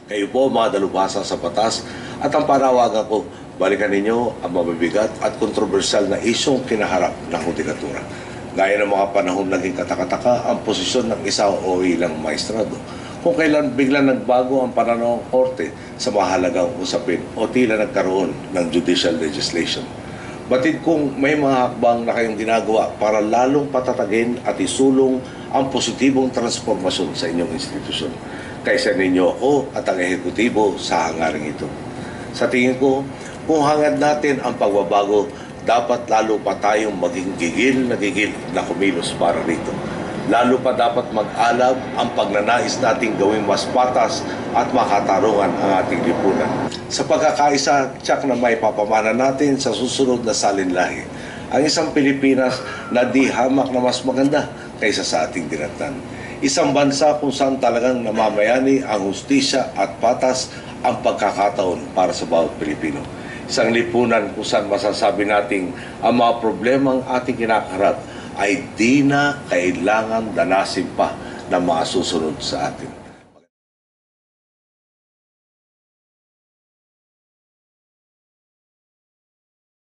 Kayo po mga dalubhasa sa batas at ang panawagan ko, balikan ninyo ang mabibigat at kontrobersyal na isyong kinaharap ng hudikatura. Gaya ng mga panahon naging katakataka ang posisyon ng isa o ilang maestrado. Kung kailan biglang nagbago ang pananaw ng korte sa mahalagang usapin o tila nagkaroon ng judicial legislation. Batid kung may mga hakbang na kayong ginagawa para lalong patatagin at isulong ang positibong transformasyon sa inyong institusyon. Kaysa ninyo ako at ang ehekutibo sa hangaring ito. Sa tingin ko, kung hangad natin ang pagbabago, dapat lalo pa tayong maging gigil na kumilos para rito. Lalo pa dapat mag-alab ang pagnanais nating gawing mas patas at makatarungan ang ating lipunan. Sa pagkakaisa, tiyak na may papamana natin sa susunod na salinlahi. Ang isang Pilipinas na di hamak na mas maganda kaysa sa ating dinatnan. Isang bansa kung saan talagang namamayani ang hustisya at patas ang pagkakataon para sa bawat Pilipino. Isang lipunan kung saan masasabi nating ang mga problemang ating kinakaharap ay di na kailangan danasin pa ng mga susunod sa atin.